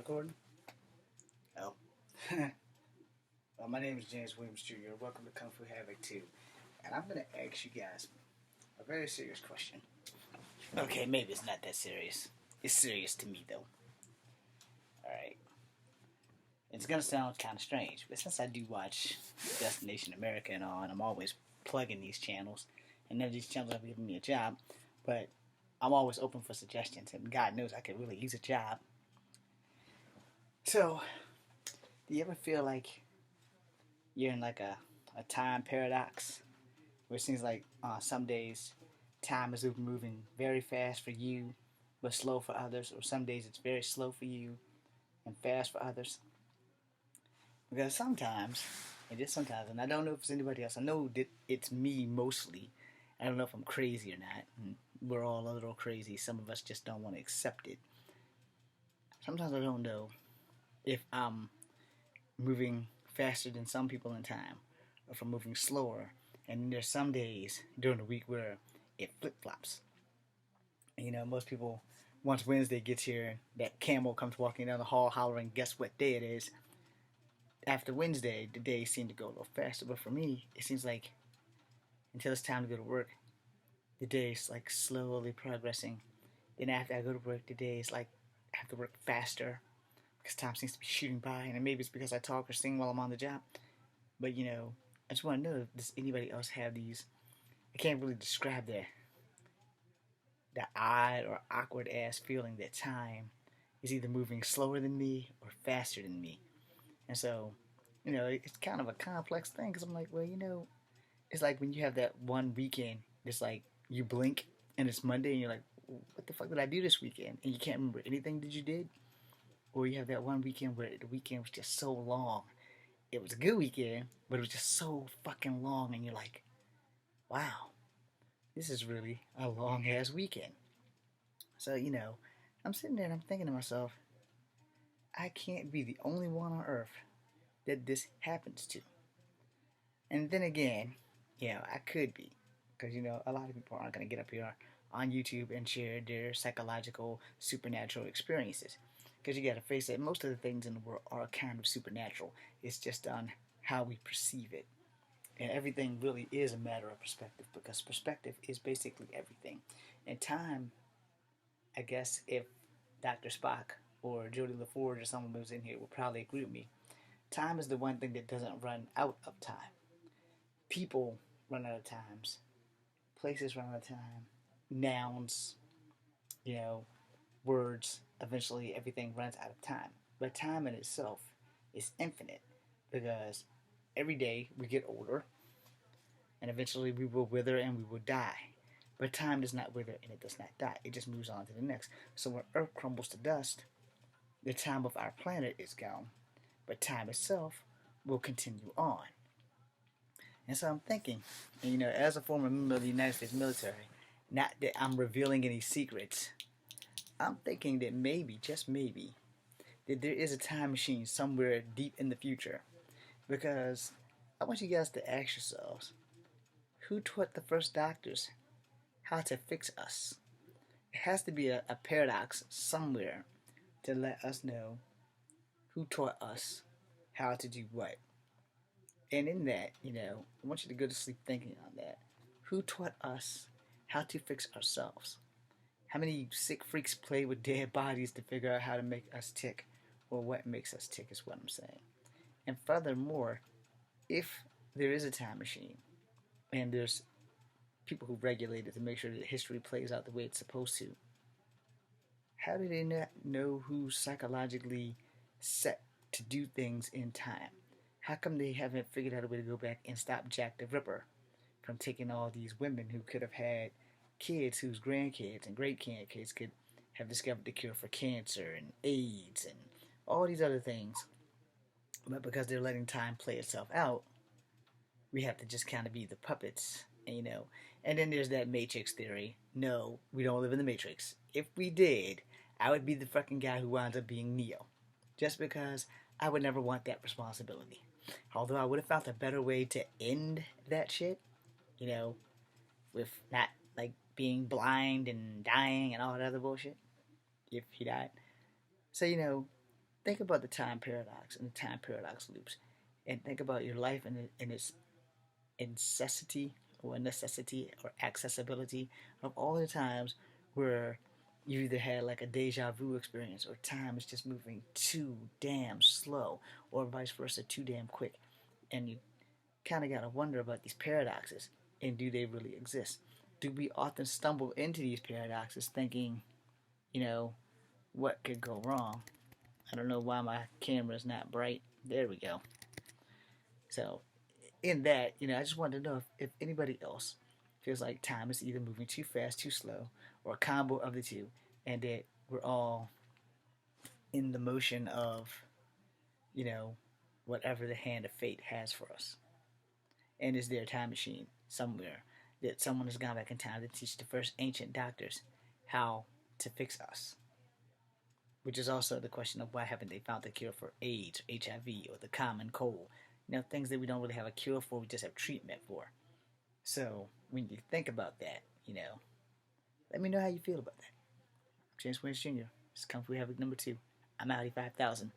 recording? Oh. Well, my name is James Williams Jr. Welcome to Kung Fu Havoc 2. And I'm going to ask you guys a very serious question. Okay, maybe it's not that serious. It's serious to me, though. Alright. It's going to sound kind of strange, but since I do watch Destination America and all, and I'm always plugging these channels, and none of these channels have given me a job, but I'm always open for suggestions, and God knows I could really use a job. So, do you ever feel like you're in like a time paradox where it seems like some days time is moving very fast for you but slow for others, or some days it's very slow for you and fast for others? Because sometimes, and just sometimes, and I don't know if it's anybody else, I know that it's me mostly. I don't know if I'm crazy or not. And we're all a little crazy. Some of us just don't want to accept it. Sometimes I don't know if I'm moving faster than some people in time, or if I'm moving slower. And there's some days during the week where it flip flops. You know, most people, once Wednesday gets here, that camel comes walking down the hall hollering, guess what day it is? After Wednesday, the days seem to go a little faster. But for me, it seems like until it's time to go to work, the day's like slowly progressing. Then after I go to work, the days like I have to work faster because time seems to be shooting by. And maybe it's because I talk or sing while I'm on the job. But you know, I just want to know, does anybody else have these? I can't really describe the odd or awkward ass feeling that time is either moving slower than me or faster than me. And so, you know, it's kind of a complex thing because I'm like, well, you know, it's like when you have that one weekend, it's like you blink and it's Monday and you're like, what the fuck did I do this weekend? And you can't remember anything that you did. Or you have that one weekend where the weekend was just so long. It was a good weekend, but it was just so fucking long, and you're like, wow, this is really a long ass weekend. So, you know, I'm sitting there and I'm thinking to myself, I can't be the only one on earth that this happens to. And then again, you know, I could be. Because, you know, a lot of people aren't going to get up here on YouTube and share their psychological, supernatural experiences. Because you got to face it, most of the things in the world are kind of supernatural. It's just on how we perceive it. And everything really is a matter of perspective, because perspective is basically everything. And time, I guess if Dr. Spock or Jodie LaForge or someone who's in here will probably agree with me, time is the one thing that doesn't run out of time. People run out of times. Places run out of time. Nouns, you know, words, eventually everything runs out of time. But time in itself is infinite, because every day we get older and eventually we will wither and we will die. But time does not wither and it does not die. It just moves on to the next. So when Earth crumbles to dust, the time of our planet is gone, but time itself will continue on. And so I'm thinking, and, you know, as a former member of the United States military, not that I'm revealing any secrets, I'm thinking that maybe, just maybe, that there is a time machine somewhere deep in the future. Because I want you guys to ask yourselves, who taught the first doctors how to fix us? It has to be a paradox somewhere to let us know who taught us how to do what. And in that, you know, I want you to go to sleep thinking on that. Who taught us how to fix ourselves? How many sick freaks play with dead bodies to figure out how to make us tick? Or what makes us tick is what I'm saying. And furthermore, if there is a time machine and there's people who regulate it to make sure that history plays out the way it's supposed to, how do they not know who's psychologically set to do things in time? How come they haven't figured out a way to go back and stop Jack the Ripper from taking all these women who could have had kids whose grandkids and great grandkids could have discovered the cure for cancer and AIDS and all these other things? But because they're letting time play itself out, we have to just kind of be the puppets, you know. And then there's that Matrix theory. No, we don't live in the Matrix. If we did, I would be the fucking guy who winds up being Neo. Just because I would never want that responsibility. Although I would have found a better way to end that shit, you know, with not like being blind and dying and all that other bullshit, if he died. So, you know, think about the time paradox and the time paradox loops, and think about your life and its necessity or accessibility of all the times where you either had like a deja vu experience or time is just moving too damn slow or vice versa too damn quick, and you kind of got to wonder about these paradoxes, and do they really exist? Do we often stumble into these paradoxes thinking, you know, what could go wrong? I don't know why my camera is not bright. There we go. So, in that, I just wanted to know if anybody else feels like time is either moving too fast, too slow, or a combo of the two, and that we're all in the motion of, you know, whatever the hand of fate has for us. And is there a time machine somewhere that someone has gone back in time to teach the first ancient doctors how to fix us? Which is also the question of why haven't they found the cure for AIDS, HIV, or the common cold? Things that we don't really have a cure for, we just have treatment for. So when you think about that, let me know how you feel about that. James Williams Jr. This is Kung Fu Havoc number 2. I'm Audi 5000.